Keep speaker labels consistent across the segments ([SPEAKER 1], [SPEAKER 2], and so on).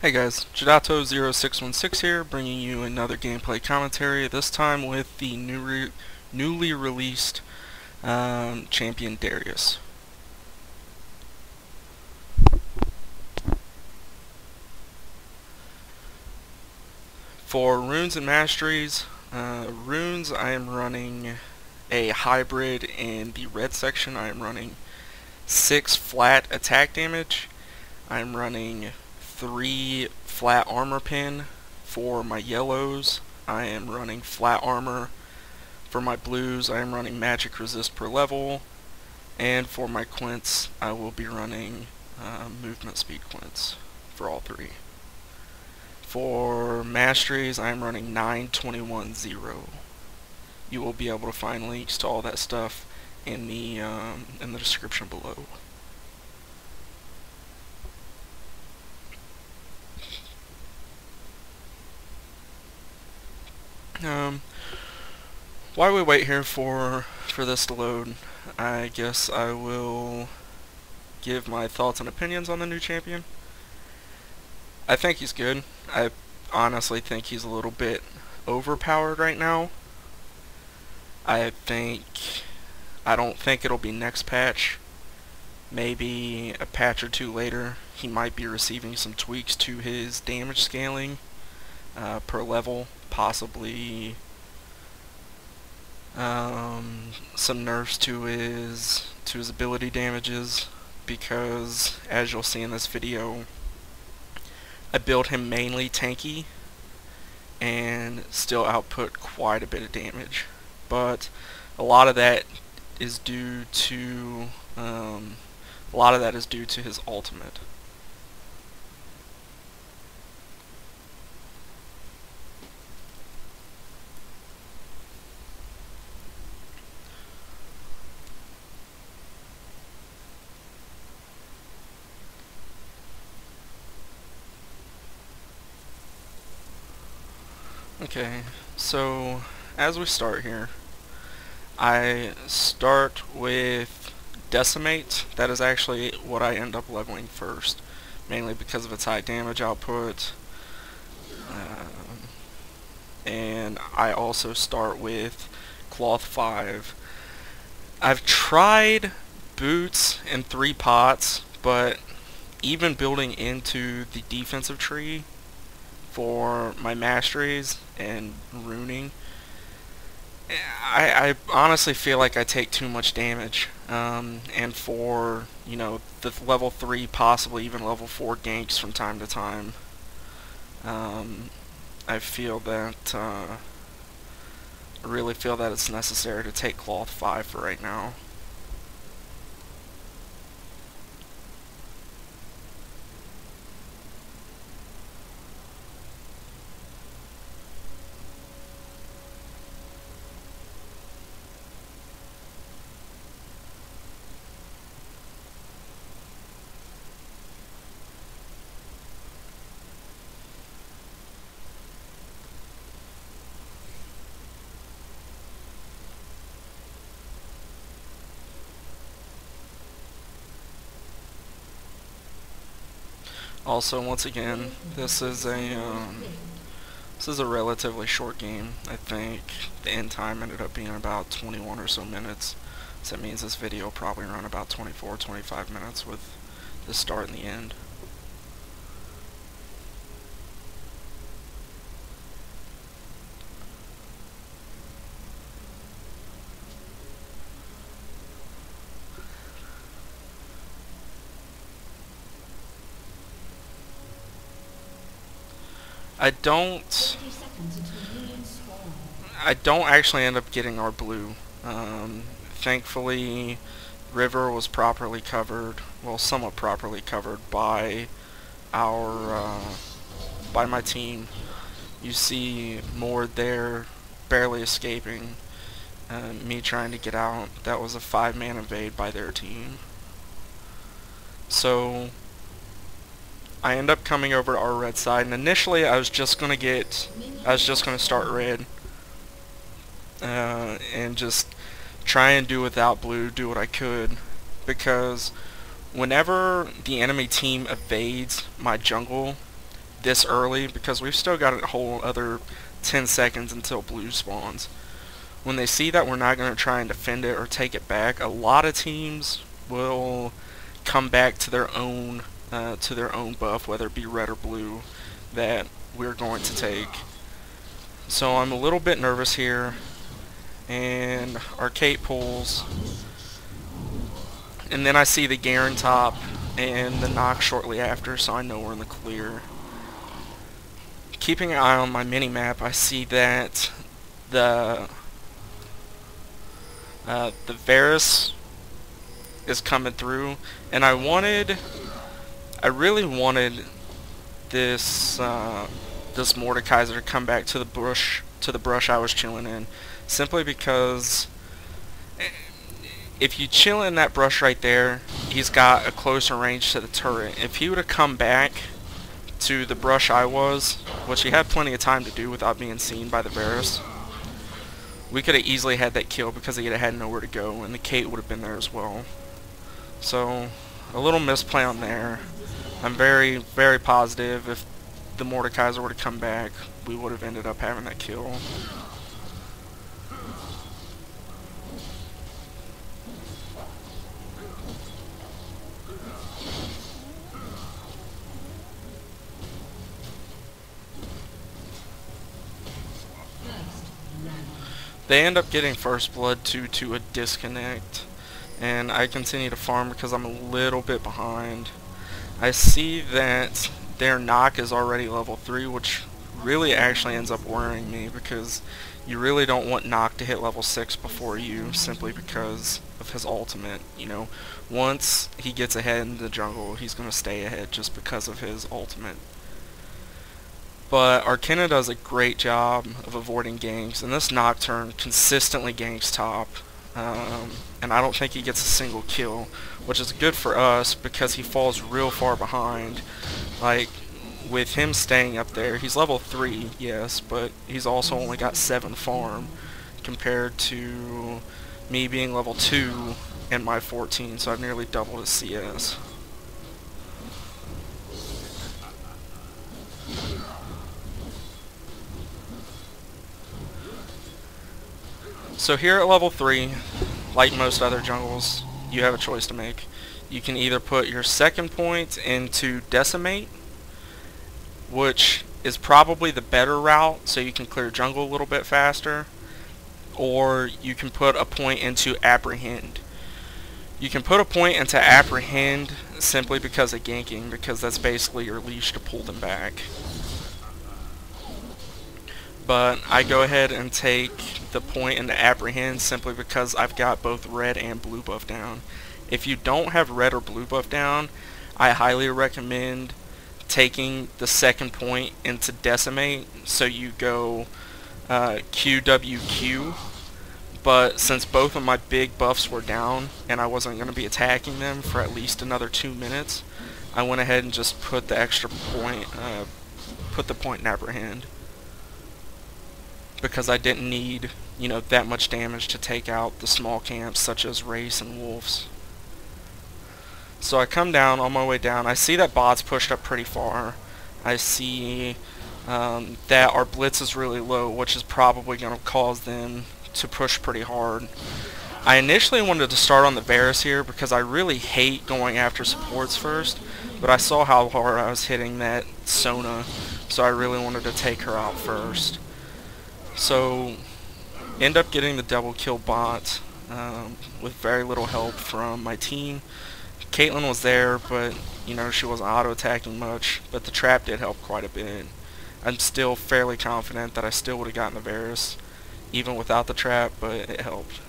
[SPEAKER 1] Hey guys, Jadato0616 here, bringing you another gameplay commentary, this time with the newly released champion Darius. For runes and masteries, runes I am running a hybrid. In the red section I am running 6 flat attack damage. I am running 3 flat armor pin. For my yellows, I am running flat armor. For my blues, I am running magic resist per level. And for my Quints, I will be running movement speed Quints for all 3. For masteries, I am running 9-21-0. You will be able to find links to all that stuff in the description below. While we wait here for this to load, I guess I will give my thoughts and opinions on the new champion. I think he's good. I honestly think he's a little bit overpowered right now. I don't think it'll be next patch. Maybe a patch or 2 later, he might be receiving some tweaks to his damage scaling per level, possibly some nerfs to his ability damages, because as you'll see in this video, I built him mainly tanky and still output quite a bit of damage, but a lot of that is due to his ultimate. Okay, so as we start here, I start with Decimate. That is actually what I end up leveling first, mainly because of its high damage output. And I also start with Cloth 5. I've tried Boots in 3 pots, but even building into the defensive tree for my masteries and runing, I honestly feel like I take too much damage, and for, you know, the level 3, possibly even level 4 ganks from time to time, I feel that, I really feel that it's necessary to take Cloth 5 for right now. Also, once again, this is a relatively short game. I think the end time ended up being about 21 or so minutes. So that means this video will probably run about 24-25 minutes with the start and the end. I don't actually end up getting our blue. Thankfully, River was properly covered, well, somewhat properly covered by by my team. You see Mord there, barely escaping, me trying to get out. That was a 5-man invade by their team. So I end up coming over to our red side, and initially I was just gonna start red, and just try and do without blue, do what I could, because whenever the enemy team evades my jungle, this early because we've still got a whole other 10 seconds until blue spawns. When they see that we're not going to try and defend it or take it back, a lot of teams will come back to their own buff, whether it be red or blue, that we're going to take. So I'm a little bit nervous here, and our Kate pulls, and then I see the Garen top and the knock shortly after, so I know we're in the clear. Keeping an eye on my mini map, I see that the Varus is coming through, and I really wanted this this Mordekaiser to come back to the brush I was chilling in, simply because if you chill in that brush right there, he's got a closer range to the turret. If he would have come back to the brush I was, which he had plenty of time to do without being seen by the Varus, we could have easily had that kill because he would have had nowhere to go, and the Kate would have been there as well. So, a little misplay on there. I'm very, very positive if the Mordekaiser were to come back, we would have ended up having that kill. They end up getting first blood due to a disconnect, and I continue to farm because I'm a little bit behind. I see that their knock is already level 3, which really actually ends up worrying me because you really don't want knock to hit level 6 before you, simply because of his ultimate. You know, once he gets ahead in the jungle, he's going to stay ahead just because of his ultimate. But Arcana does a great job of avoiding ganks, and this Nocturne consistently ganks top. And I don't think he gets a single kill, which is good for us because he falls real far behind. Like, with him staying up there, he's level 3, yes, but he's also only got 7 farm compared to me being level 2 and my 14, so I've nearly doubled his CS. So here at level 3, like most other jungles, you have a choice to make. You can either put your second point into Decimate, which is probably the better route, so you can clear jungle a little bit faster, or you can put a point into Apprehend. You can put a point into Apprehend simply because of ganking, because that's basically your leash to pull them back. But I go ahead and take the point into Apprehend simply because I've got both red and blue buff down. If you don't have red or blue buff down, I highly recommend taking the second point into Decimate, so you go QWQ. But since both of my big buffs were down and I wasn't going to be attacking them for at least another 2 minutes, I went ahead and just put the extra point, put the point in Apprehend, because I didn't need, you know, that much damage to take out the small camps such as Race and Wolves. So I come down, on my way down, I see that bot's pushed up pretty far. I see that our blitz is really low, which is probably going to cause them to push pretty hard. I initially wanted to start on the Varus here because I really hate going after supports first, but I saw how hard I was hitting that Sona, so I really wanted to take her out first. So, end up getting the double kill bot with very little help from my team. Caitlyn was there, but you know, she wasn't auto-attacking much, but the trap did help quite a bit. I'm still fairly confident that I still would have gotten the Varus even without the trap, but it helped.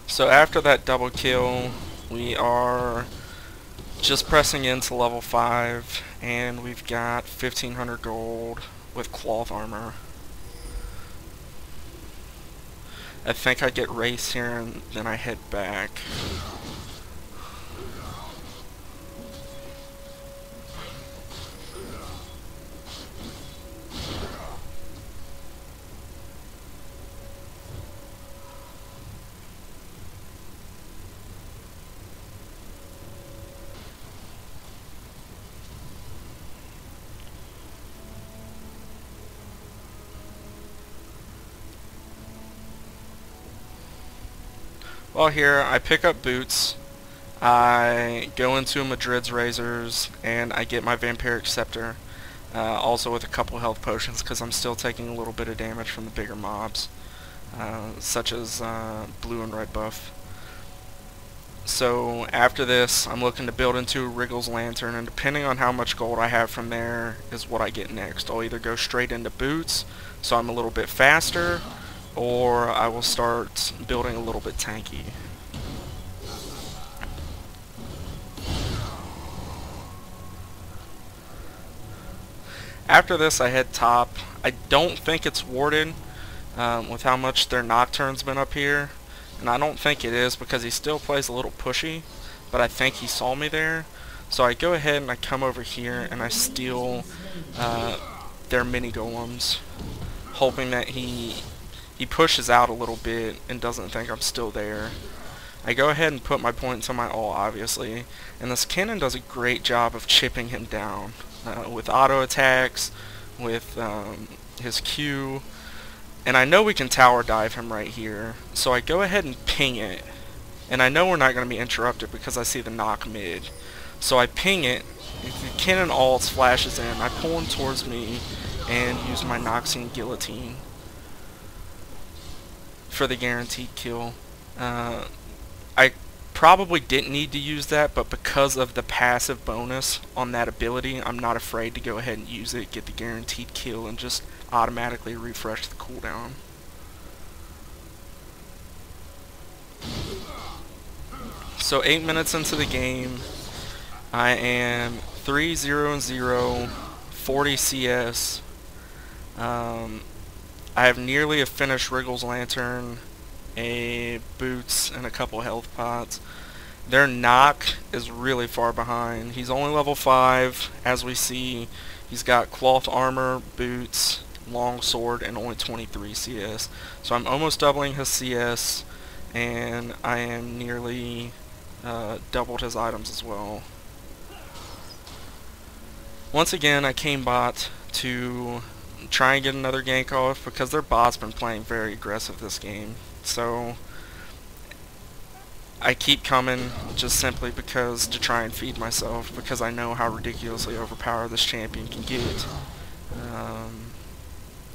[SPEAKER 1] So after that double kill, we are just pressing into level 5, and we've got 1500 gold with cloth armor. I think I get Race here and then I head back. Well, here I pick up boots, I go into Madrid's razors, and I get my vampiric scepter, also with a couple health potions because I'm still taking a little bit of damage from the bigger mobs, such as blue and red buff. So after this, I'm looking to build into Wriggle's Lantern, and depending on how much gold I have from there is what I get next. I'll either go straight into boots, so I'm a little bit faster, or I will start building a little bit tanky. After this, I head top. I don't think it's warded with how much their Nocturne's been up here. And I don't think it is because he still plays a little pushy, but I think he saw me there. So I go ahead and I come over here and I steal their mini golems, hoping that he pushes out a little bit and doesn't think I'm still there. I go ahead and put my points on my ult, obviously, and this cannon does a great job of chipping him down with auto attacks, with his Q. And I know we can tower dive him right here, so I go ahead and ping it. And I know we're not going to be interrupted because I see the knock mid. So I ping it, the cannon ults flashes in, I pull him towards me, and use my Noxian Guillotine for the guaranteed kill. I probably didn't need to use that, but because of the passive bonus on that ability, I'm not afraid to go ahead and use it, get the guaranteed kill, and just automatically refresh the cooldown. So 8 minutes into the game, I am 3-0-0, 40 CS. I have nearly a finished Wriggle's Lantern, a boots, and a couple health pots. Their knock is really far behind. He's only level 5, as we see. He's got cloth armor, boots, long sword, and only 23 CS. So I'm almost doubling his CS, and I am nearly doubled his items as well. Once again, I came bot to try and get another gank off because their bot's been playing very aggressive this game. So I keep coming just simply because to try and feed myself, because I know how ridiculously overpowered this champion can get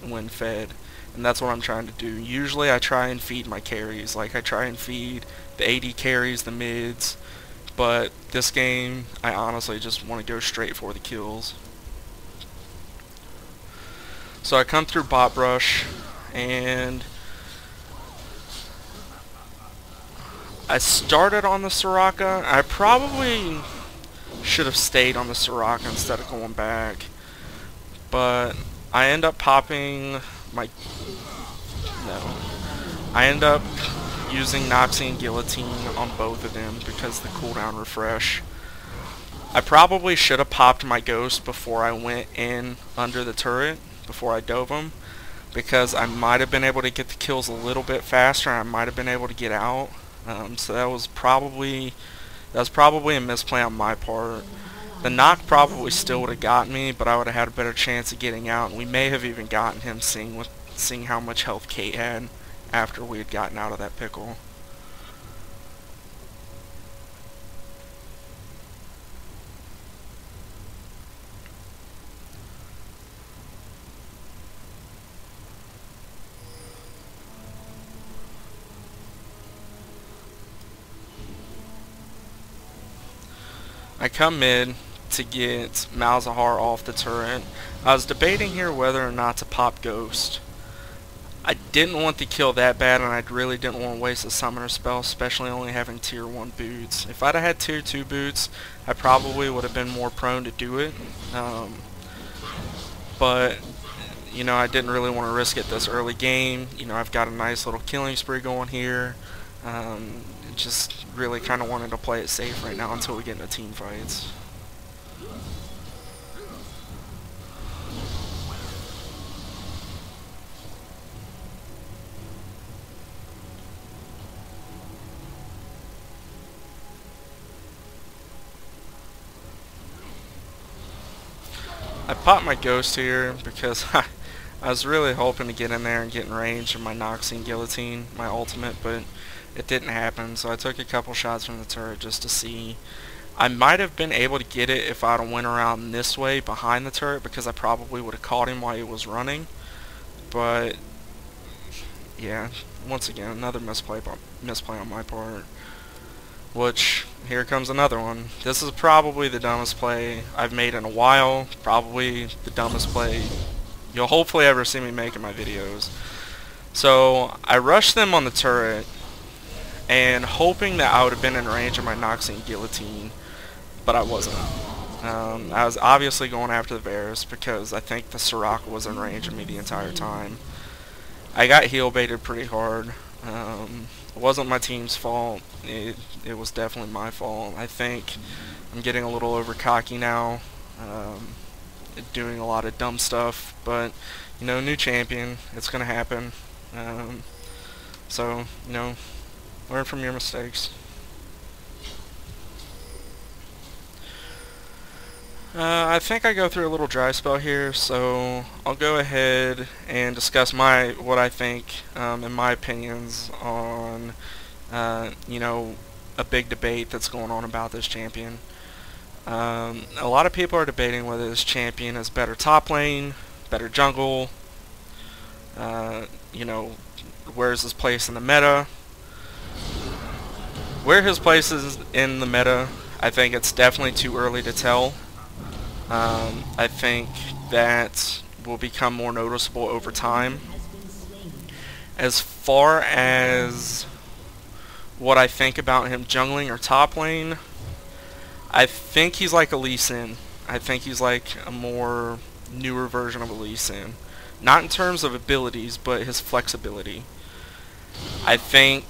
[SPEAKER 1] when fed, and that's what I'm trying to do. Usually I try and feed my carries, like I try and feed the AD carries, the mids, but this game I honestly just want to go straight for the kills. So I come through bot brush, and I started on the Soraka. I probably should have stayed on the Soraka instead of going back, but I end up popping my... no. I end up using Noxian Guillotine on both of them because the cooldown refresh. I probably should have popped my Ghost before I went in under the turret, before I dove him, because I might have been able to get the kills a little bit faster, and I might have been able to get out. So that was probably a misplay on my part. The knock probably still would have gotten me, but I would have had a better chance of getting out, and we may have even gotten him seeing how much health Kate had after we had gotten out of that pickle. I come mid to get Malzahar off the turret. I was debating here whether or not to pop Ghost. I didn't want the kill that bad, and I really didn't want to waste a summoner spell, especially only having tier 1 boots. If I'd have had tier 2 boots, I probably would have been more prone to do it. But, you know, I didn't really want to risk it this early game. You know, I've got a nice little killing spree going here. Just really kind of wanted to play it safe right now until we get into team fights. I popped my Ghost here because I was really hoping to get in there and get in range of my Noxian Guillotine, my ultimate, but it didn't happen, so I took a couple shots from the turret just to see. I might have been able to get it if I'd have went around this way behind the turret, because I probably would have caught him while he was running. But yeah, once again, another misplay on my part. Which, here comes another one. This is probably the dumbest play I've made in a while. Probably the dumbest play you'll hopefully ever see me make in my videos. So, I rushed them on the turret, and hoping that I would have been in range of my Noxian Guillotine, but I wasn't. I was obviously going after the Varus because I think the Soraka was in range of me the entire time. I got heal baited pretty hard. It wasn't my team's fault. It was definitely my fault. I think I'm getting a little over cocky now, doing a lot of dumb stuff, but you know, new champion, it's gonna happen. So, you know, learn from your mistakes. I think I go through a little dry spell here, so I'll go ahead and discuss what I think, and my opinions on, you know, a big debate that's going on about this champion. A lot of people are debating whether this champion is better top lane, better jungle, you know, where's his place in the meta. Where his place is in the meta, I think it's definitely too early to tell. I think that will become more noticeable over time. As far as what I think about him jungling or top lane, I think he's like a Lee Sin. I think he's like a more newer version of a Lee Sin. Not in terms of abilities, but his flexibility. I think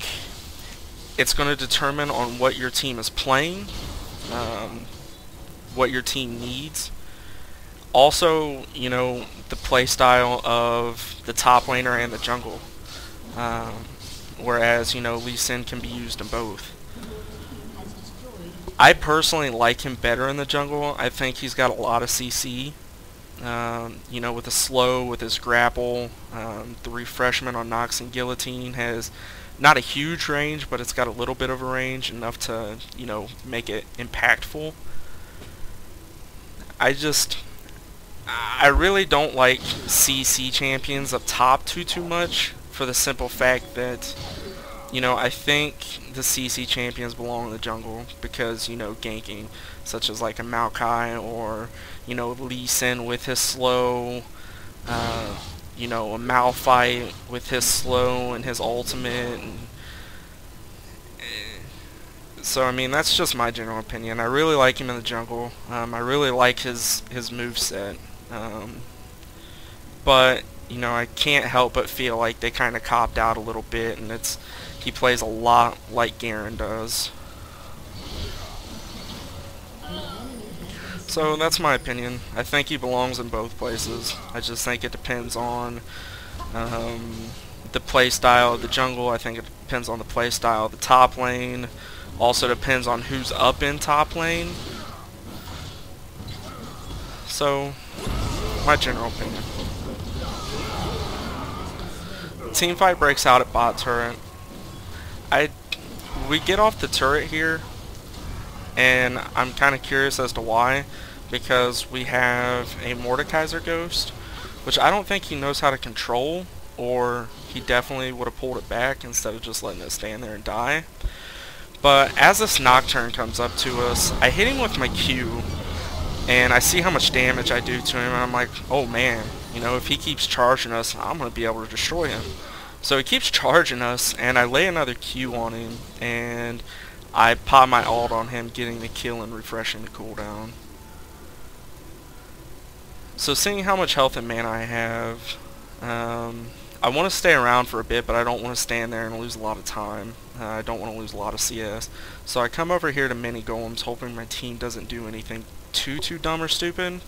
[SPEAKER 1] it's going to determine on what your team is playing, what your team needs. Also, you know, the play style of the top laner and the jungle. Whereas, you know, Lee Sin can be used in both. I personally like him better in the jungle. I think he's got a lot of CC. You know, with the slow, with his grapple, the refreshment on Noxian Guillotine has not a huge range, but it's got a little bit of a range, enough to, you know, make it impactful. I really don't like CC champions up top too much, for the simple fact that, you know, I think the CC champions belong in the jungle because, you know, ganking, such as like a Maokai or, you know, Lee Sin with his slow, you know, a Malphite with his slow and his ultimate. And so, I mean, that's just my general opinion. I really like him in the jungle. I really like his moveset. But, you know, I can't help but feel like they kind of copped out a little bit, and he plays a lot like Garen does. So that's my opinion. I think he belongs in both places. I just think it depends on the play style of the jungle. I think it depends on the play style of the top lane. Also depends on who's up in top lane. So, my general opinion. Teamfight breaks out at bot turret. We get off the turret here, and I'm kind of curious as to why, because we have a Mordekaiser Ghost, which I don't think he knows how to control, or he definitely would have pulled it back instead of just letting it stand there and die. But as this Nocturne comes up to us, I hit him with my Q, and I see how much damage I do to him, and I'm like, oh man, you know, if he keeps charging us, I'm going to be able to destroy him. So he keeps charging us, and I lay another Q on him, and I pop my ult on him, getting the kill and refreshing the cooldown. So seeing how much health and mana I have, I want to stay around for a bit, but I don't want to stand there and lose a lot of time. I don't want to lose a lot of CS. So I come over here to mini golems, hoping my team doesn't do anything too dumb or stupid. And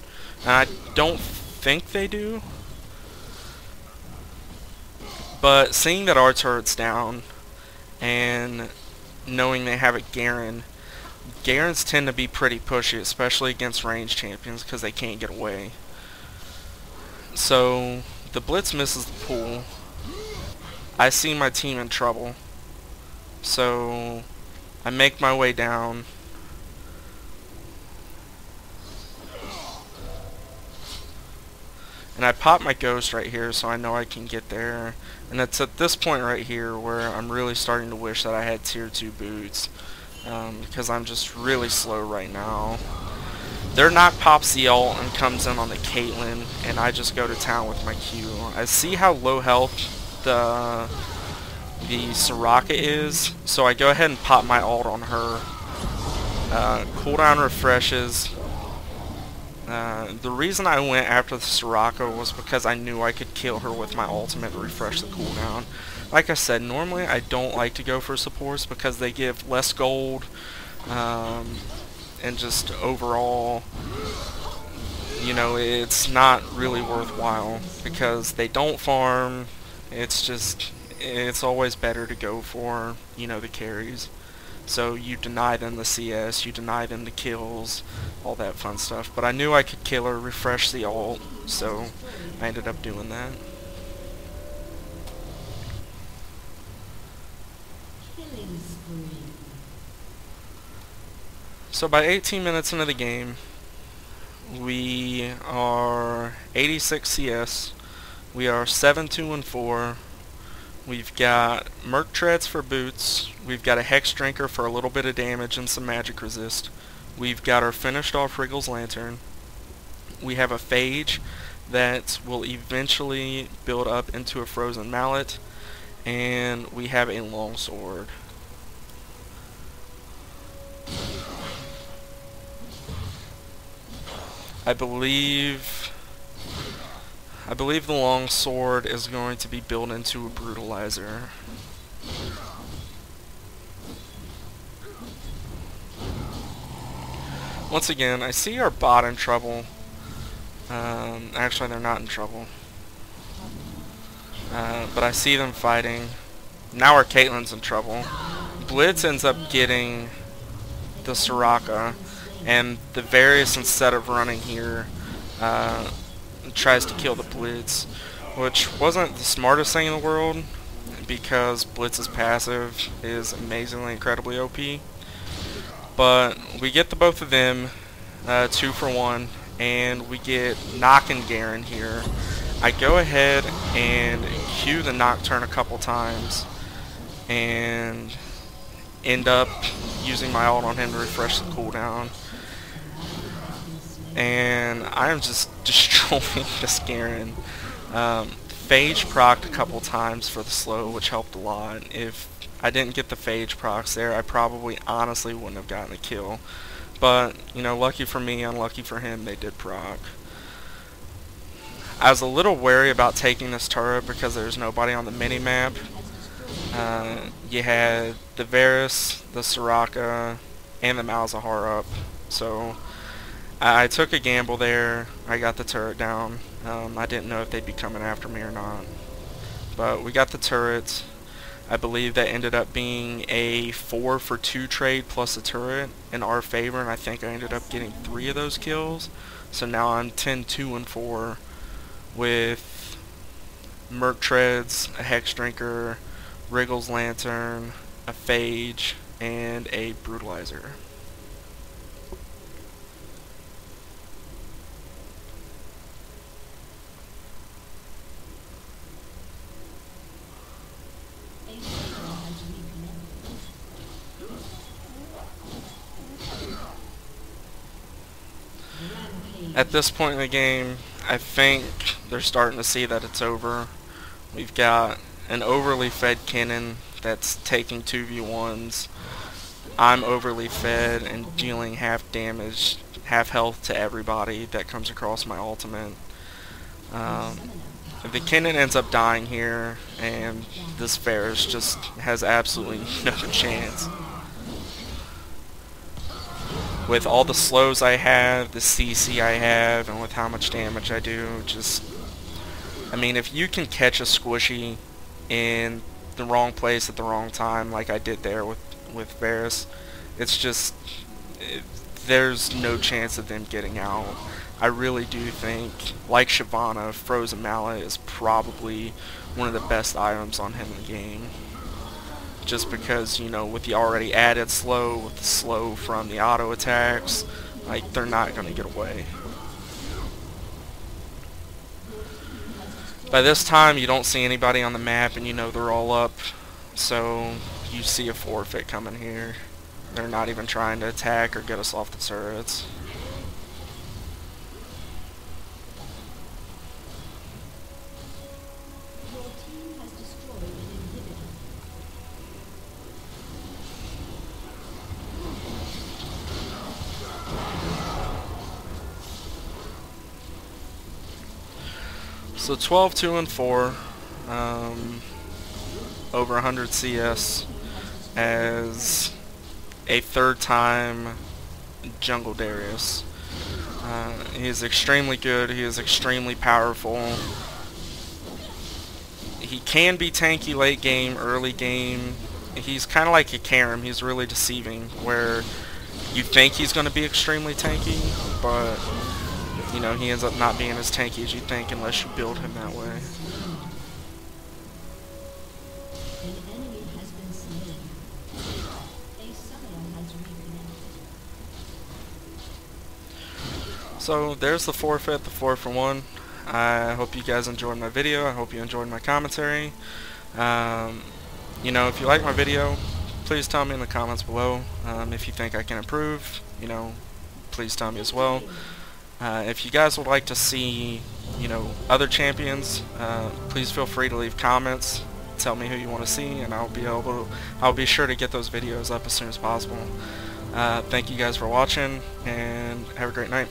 [SPEAKER 1] I don't think they do. But seeing that our turret's down, and knowing they have a Garen, Garens tend to be pretty pushy, especially against ranged champions, because they can't get away. So the Blitz misses the pool. I see my team in trouble. So I make my way down. And I pop my ghost right here so I know I can get there. And it's at this point right here where I'm really starting to wish that I had tier 2 boots. Because I'm just really slow right now. Their knock pops the ult and comes in on the Caitlyn, and I just go to town with my Q. I see how low health the Soraka is, so I go ahead and pop my ult on her. Cooldown refreshes. The reason I went after the Soraka was because I knew I could kill her with my ultimate and refresh the cooldown. Like I said, normally I don't like to go for supports because they give less gold, and just overall, you know, it's not really worthwhile because they don't farm. It's always better to go for, you know, the carries. So you deny them the CS, you deny them the kills, all that fun stuff. But I knew I could kill her, refresh the ult, so I ended up doing that. So by 18 minutes into the game, we are 86 CS, we are 7-2-4, we've got Merc Treads for boots, we've got a Hex Drinker for a little bit of damage and some magic resist, we've got our finished off Wriggle's Lantern, we have a Phage that will eventually build up into a Frozen Mallet, and we have a Longsword. I believe the longsword is going to be built into a brutalizer. Once again, I see our bot in trouble. Actually, they're not in trouble. But I see them fighting. Now our Caitlyn's in trouble. Blitz ends up getting the Soraka, and the Darius, instead of running here, tries to kill the Blitz, which wasn't the smartest thing in the world because Blitz's passive is amazingly incredibly OP. But we get the both of them 2 for 1, and we get Knock and Garen here. I go ahead and Q the Nocturne a couple times and end up using my ult on him to refresh the cooldown. And I am just destroying this Garen. Phage procced a couple times for the slow, which helped a lot. If I didn't get the Phage procs there, I probably honestly wouldn't have gotten a kill. But, you know, lucky for me, unlucky for him, they did proc. I was a little wary about taking this turret because there's nobody on the mini-map. You had the Varus, the Soraka, and the Malzahar up. So I took a gamble there. I got the turret down. I didn't know if they'd be coming after me or not. But we got the turret. I believe that ended up being a 4 for 2 trade plus a turret in our favor, and I think I ended up getting 3 of those kills. So now I'm 10-2-4 with Merc Treads, a Hex Drinker, Wriggle's Lantern, a Phage, and a Brutalizer. At this point in the game, I think they're starting to see that it's over. We've got an overly fed Kennen that's taking 2v1s. I'm overly fed and dealing half damage, half health to everybody that comes across my ultimate. The Kennen ends up dying here, and this Varus just has absolutely no chance. With all the slows I have, the CC I have, and with how much damage I do, just, I mean, if you can catch a squishy in the wrong place at the wrong time, like I did there with Varus, it's just, there's no chance of them getting out. I really do think, like Shyvana, Frozen Mallet is probably one of the best items on him in the game. just because, you know, with the already added slow, with the slow from the auto attacks, like, they're not going to get away. By this time, you don't see anybody on the map, and you know they're all up, so you see a forfeit coming here. They're not even trying to attack or get us off the turrets. So 12, 2, and 4, over 100 CS as a third time jungle Darius. He is extremely good, he is extremely powerful. He can be tanky late game, early game. He's kind of like a Karim, he's really deceiving, where you think he's going to be extremely tanky, but you know, he ends up not being as tanky as you think unless you build him that way. So there's the forfeit, the 4-for-1. I hope you guys enjoyed my video. I hope you enjoyed my commentary. You know, if you like my video, please tell me in the comments below. If you think I can improve, you know, please tell me as well. If you guys would like to see, you know, other champions, please feel free to leave comments. Tell me who you want to see, and I'll be sure to get those videos up as soon as possible. Thank you guys for watching, and have a great night.